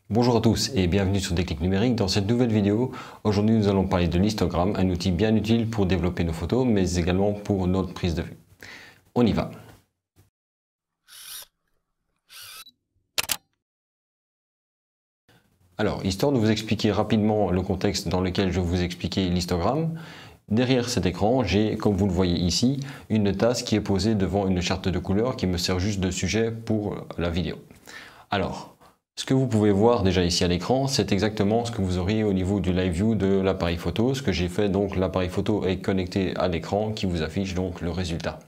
Bonjour à tous et bienvenue sur Déclic Numérique. Dans cette nouvelle vidéo, aujourd'hui nous allons parler de l'histogramme, un outil bien utile pour développer nos photos, mais également pour notre prise de vue. On y va. Alors, histoire de vous expliquer rapidement le contexte dans lequel je vais vous expliquer l'histogramme, derrière cet écran, j'ai, comme vous le voyez ici, une tasse qui est posée devant une charte de couleurs qui me sert juste de sujet pour la vidéo. Alors, ce que vous pouvez voir déjà ici à l'écran, c'est exactement ce que vous auriez au niveau du live view de l'appareil photo. Ce que j'ai fait, donc l'appareil photo est connecté à l'écran qui vous affiche donc le résultat.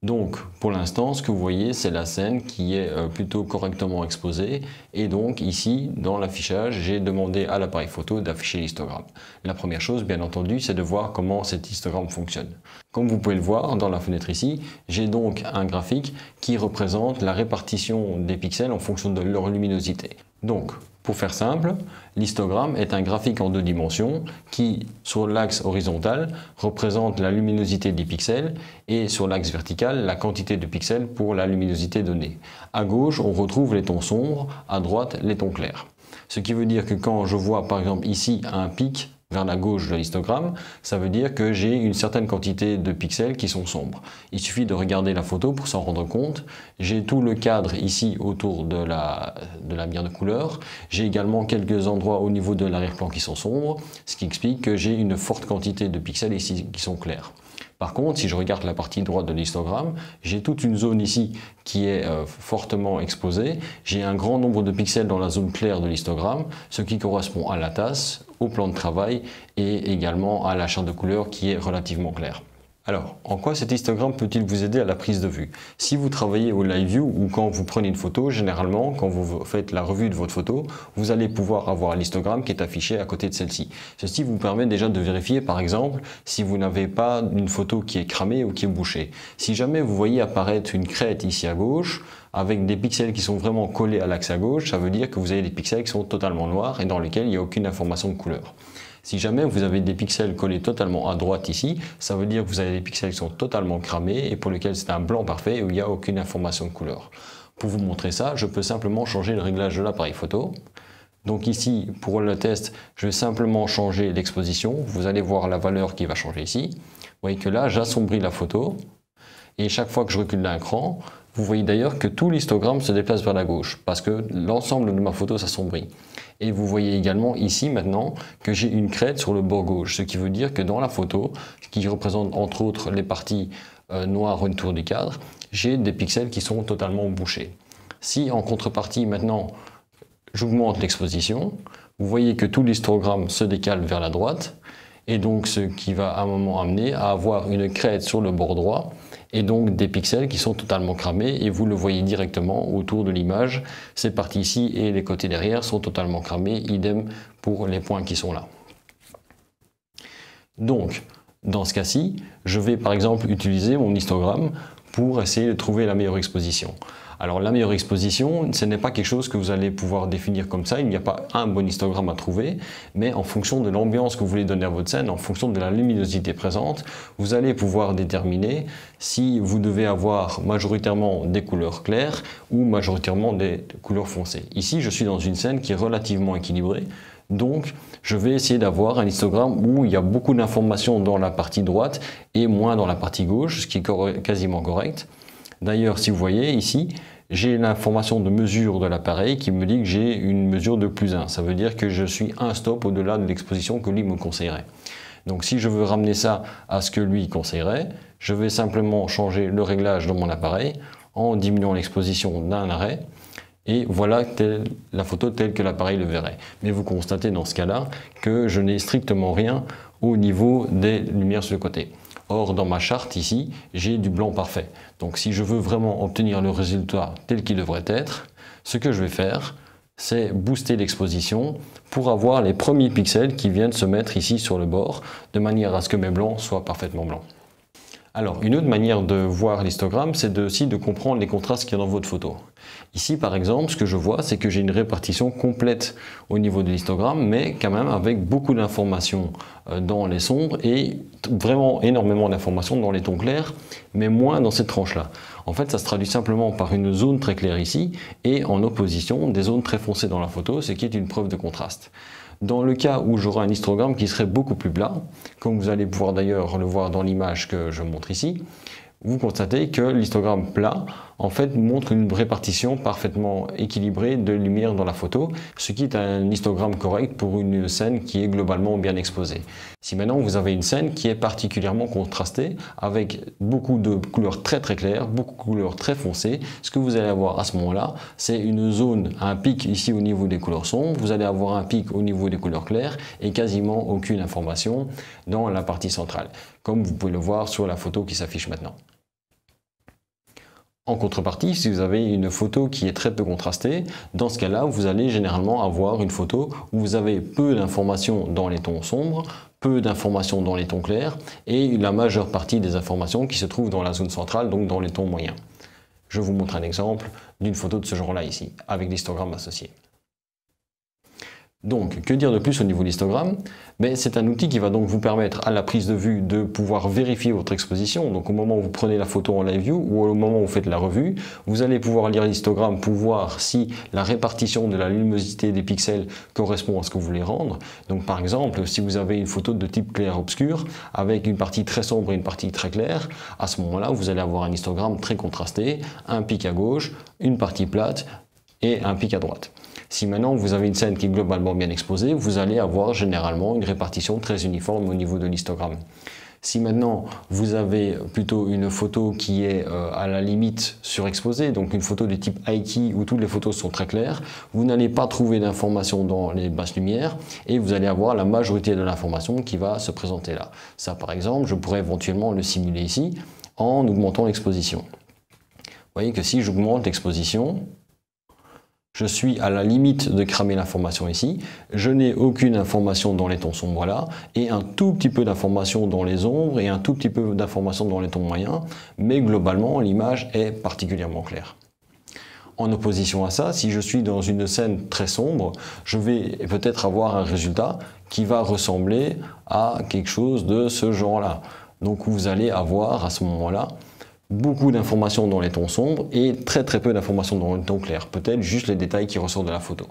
Donc pour l'instant, ce que vous voyez, c'est la scène qui est plutôt correctement exposée. Et donc ici, dans l'affichage, j'ai demandé à l'appareil photo d'afficher l'histogramme. La première chose, bien entendu, c'est de voir comment cet histogramme fonctionne. Comme vous pouvez le voir dans la fenêtre ici, j'ai donc un graphique qui représente la répartition des pixels en fonction de leur luminosité. Donc, pour faire simple, l'histogramme est un graphique en 2 dimensions qui, sur l'axe horizontal, représente la luminosité des pixels et sur l'axe vertical, la quantité de pixels pour la luminosité donnée. À gauche, on retrouve les tons sombres, à droite, les tons clairs. Ce qui veut dire que quand je vois par exemple ici un pic vers la gauche de l'histogramme, ça veut dire que j'ai une certaine quantité de pixels qui sont sombres. Il suffit de regarder la photo pour s'en rendre compte. J'ai tout le cadre ici autour de la lumière de couleur. J'ai également quelques endroits au niveau de l'arrière-plan qui sont sombres, ce qui explique que j'ai une forte quantité de pixels ici qui sont clairs. Par contre, si je regarde la partie droite de l'histogramme, j'ai toute une zone ici qui est fortement exposée. J'ai un grand nombre de pixels dans la zone claire de l'histogramme, ce qui correspond à la tasse, au plan de travail et également à la charte de couleurs qui est relativement claire. Alors, en quoi cet histogramme peut-il vous aider à la prise de vue? Si vous travaillez au live view ou quand vous prenez une photo, généralement, quand vous faites la revue de votre photo, vous allez pouvoir avoir l'histogramme qui est affiché à côté de celle-ci. Ceci vous permet déjà de vérifier, par exemple, si vous n'avez pas une photo qui est cramée ou qui est bouchée. Si jamais vous voyez apparaître une crête ici à gauche, avec des pixels qui sont vraiment collés à l'axe à gauche, ça veut dire que vous avez des pixels qui sont totalement noirs et dans lesquels il n'y a aucune information de couleur. Si jamais vous avez des pixels collés totalement à droite ici, ça veut dire que vous avez des pixels qui sont totalement cramés et pour lesquels c'est un blanc parfait où il n'y a aucune information de couleur. Pour vous montrer ça, je peux simplement changer le réglage de l'appareil photo. Donc ici, pour le test, je vais simplement changer l'exposition. Vous allez voir la valeur qui va changer ici. Vous voyez que là, j'assombris la photo et chaque fois que je recule d'un cran, vous voyez d'ailleurs que tout l'histogramme se déplace vers la gauche parce que l'ensemble de ma photo s'assombrit. Et vous voyez également ici maintenant que j'ai une crête sur le bord gauche, ce qui veut dire que dans la photo, qui représente entre autres les parties noires autour du cadre, j'ai des pixels qui sont totalement bouchés. Si en contrepartie maintenant j'augmente l'exposition, vous voyez que tout l'histogramme se décale vers la droite et donc ce qui va à un moment amener à avoir une crête sur le bord droit et donc des pixels qui sont totalement cramés et vous le voyez directement autour de l'image. Ces parties ici et les côtés derrière sont totalement cramés, idem pour les points qui sont là. Donc, dans ce cas-ci, je vais par exemple utiliser mon histogramme pour essayer de trouver la meilleure exposition. Alors la meilleure exposition, ce n'est pas quelque chose que vous allez pouvoir définir comme ça, il n'y a pas un bon histogramme à trouver, mais en fonction de l'ambiance que vous voulez donner à votre scène, en fonction de la luminosité présente, vous allez pouvoir déterminer si vous devez avoir majoritairement des couleurs claires ou majoritairement des couleurs foncées. Ici, je suis dans une scène qui est relativement équilibrée, donc je vais essayer d'avoir un histogramme où il y a beaucoup d'informations dans la partie droite et moins dans la partie gauche, ce qui est quasiment correct. D'ailleurs, si vous voyez ici, j'ai l'information de mesure de l'appareil qui me dit que j'ai une mesure de +1. Ça veut dire que je suis un stop au-delà de l'exposition que lui me conseillerait. Donc si je veux ramener ça à ce que lui conseillerait, je vais simplement changer le réglage de mon appareil en diminuant l'exposition d'un arrêt. Et voilà la photo telle que l'appareil le verrait. Mais vous constatez dans ce cas-là que je n'ai strictement rien au niveau des lumières sur le côté. Or, dans ma charte ici, j'ai du blanc parfait. Donc si je veux vraiment obtenir le résultat tel qu'il devrait être, ce que je vais faire, c'est booster l'exposition pour avoir les premiers pixels qui viennent se mettre ici sur le bord, de manière à ce que mes blancs soient parfaitement blancs. Alors, une autre manière de voir l'histogramme, c'est aussi de comprendre les contrastes qu'il y a dans votre photo. Ici, par exemple, ce que je vois, c'est que j'ai une répartition complète au niveau de l'histogramme, mais quand même avec beaucoup d'informations dans les sombres et vraiment énormément d'informations dans les tons clairs, mais moins dans cette tranche-là. En fait, ça se traduit simplement par une zone très claire ici et en opposition des zones très foncées dans la photo, ce qui est une preuve de contraste. Dans le cas où j'aurai un histogramme qui serait beaucoup plus plat, comme vous allez pouvoir d'ailleurs le voir dans l'image que je montre ici, vous constatez que l'histogramme plat en fait montre une répartition parfaitement équilibrée de lumière dans la photo, ce qui est un histogramme correct pour une scène qui est globalement bien exposée. Si maintenant vous avez une scène qui est particulièrement contrastée avec beaucoup de couleurs très claires, beaucoup de couleurs très foncées, ce que vous allez avoir à ce moment-là, c'est une zone, un pic ici au niveau des couleurs sombres, vous allez avoir un pic au niveau des couleurs claires et quasiment aucune information dans la partie centrale, comme vous pouvez le voir sur la photo qui s'affiche maintenant. En contrepartie, si vous avez une photo qui est très peu contrastée, dans ce cas-là, vous allez généralement avoir une photo où vous avez peu d'informations dans les tons sombres, peu d'informations dans les tons clairs et la majeure partie des informations qui se trouvent dans la zone centrale, donc dans les tons moyens. Je vous montre un exemple d'une photo de ce genre-là ici, avec l'histogramme associé. Donc, que dire de plus au niveau de l'histogramme? C'est un outil qui va donc vous permettre à la prise de vue de pouvoir vérifier votre exposition. Donc au moment où vous prenez la photo en live view ou au moment où vous faites la revue, vous allez pouvoir lire l'histogramme pour voir si la répartition de la luminosité des pixels correspond à ce que vous voulez rendre. Donc par exemple, si vous avez une photo de type clair-obscur avec une partie très sombre et une partie très claire, à ce moment-là, vous allez avoir un histogramme très contrasté, un pic à gauche, une partie plate et un pic à droite. Si maintenant vous avez une scène qui est globalement bien exposée, vous allez avoir généralement une répartition très uniforme au niveau de l'histogramme. Si maintenant vous avez plutôt une photo qui est à la limite surexposée, donc une photo de type high key où toutes les photos sont très claires, vous n'allez pas trouver d'informations dans les basses lumières et vous allez avoir la majorité de l'information qui va se présenter là. Ça par exemple, je pourrais éventuellement le simuler ici en augmentant l'exposition. Vous voyez que si j'augmente l'exposition, je suis à la limite de cramer l'information ici, je n'ai aucune information dans les tons sombres là, et un tout petit peu d'information dans les ombres et un tout petit peu d'information dans les tons moyens, mais globalement l'image est particulièrement claire. En opposition à ça, si je suis dans une scène très sombre, je vais peut-être avoir un résultat qui va ressembler à quelque chose de ce genre-là. Donc vous allez avoir à ce moment-là beaucoup d'informations dans les tons sombres et très peu d'informations dans les tons clairs, peut-être juste les détails qui ressortent de la photo.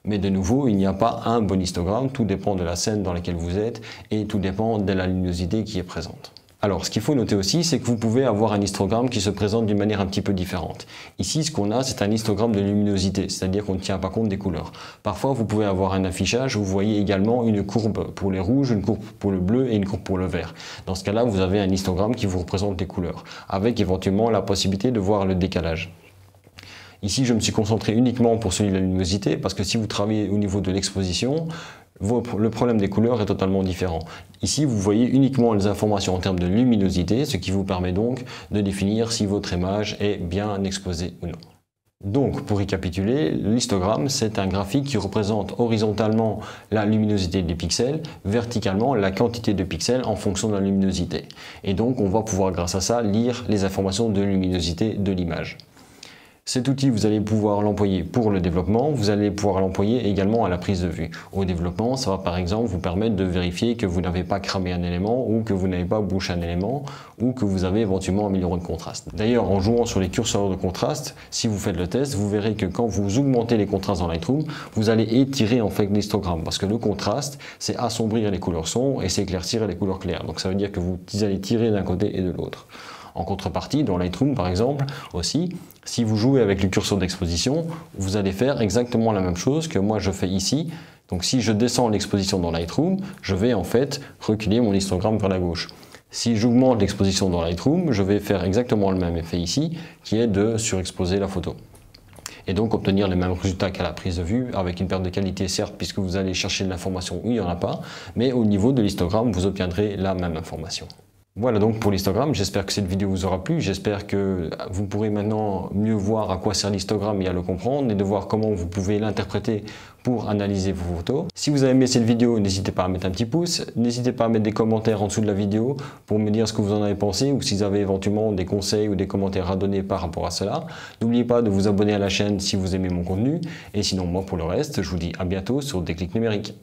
Mais de nouveau, il n'y a pas un bon histogramme, tout dépend de la scène dans laquelle vous êtes et tout dépend de la luminosité qui est présente. Alors, ce qu'il faut noter aussi, c'est que vous pouvez avoir un histogramme qui se présente d'une manière un petit peu différente. Ici, ce qu'on a, c'est un histogramme de luminosité, c'est-à-dire qu'on ne tient pas compte des couleurs. Parfois, vous pouvez avoir un affichage où vous voyez également une courbe pour les rouges, une courbe pour le bleu et une courbe pour le vert. Dans ce cas-là, vous avez un histogramme qui vous représente les couleurs, avec éventuellement la possibilité de voir le décalage. Ici, je me suis concentré uniquement pour celui de la luminosité, parce que si vous travaillez au niveau de l'exposition, le problème des couleurs est totalement différent. Ici, vous voyez uniquement les informations en termes de luminosité, ce qui vous permet donc de définir si votre image est bien exposée ou non. Donc, pour récapituler, l'histogramme, c'est un graphique qui représente horizontalement la luminosité des pixels, verticalement la quantité de pixels en fonction de la luminosité. Et donc, on va pouvoir, grâce à ça, lire les informations de luminosité de l'image. Cet outil, vous allez pouvoir l'employer pour le développement, vous allez pouvoir l'employer également à la prise de vue. Au développement, ça va par exemple vous permettre de vérifier que vous n'avez pas cramé un élément ou que vous n'avez pas bouché un élément ou que vous avez éventuellement amélioré le contraste. D'ailleurs, en jouant sur les curseurs de contraste, si vous faites le test, vous verrez que quand vous augmentez les contrastes dans Lightroom, vous allez étirer en fait l'histogramme parce que le contraste, c'est assombrir les couleurs sombres et c'est éclaircir les couleurs claires. Donc ça veut dire que vous allez tirer d'un côté et de l'autre. En contrepartie, dans Lightroom par exemple, aussi, si vous jouez avec le curseur d'exposition, vous allez faire exactement la même chose que moi je fais ici. Donc si je descends l'exposition dans Lightroom, je vais en fait reculer mon histogramme vers la gauche. Si j'augmente l'exposition dans Lightroom, je vais faire exactement le même effet ici, qui est de surexposer la photo. Et donc obtenir les mêmes résultats qu'à la prise de vue, avec une perte de qualité certes, puisque vous allez chercher de l'information où il n'y en a pas, mais au niveau de l'histogramme, vous obtiendrez la même information. Voilà donc pour l'histogramme, j'espère que cette vidéo vous aura plu, j'espère que vous pourrez maintenant mieux voir à quoi sert l'histogramme et à le comprendre et de voir comment vous pouvez l'interpréter pour analyser vos photos. Si vous avez aimé cette vidéo, n'hésitez pas à mettre un petit pouce, n'hésitez pas à mettre des commentaires en dessous de la vidéo pour me dire ce que vous en avez pensé ou si vous avez éventuellement des conseils ou des commentaires à donner par rapport à cela. N'oubliez pas de vous abonner à la chaîne si vous aimez mon contenu et sinon moi pour le reste, je vous dis à bientôt sur Déclic Numérique.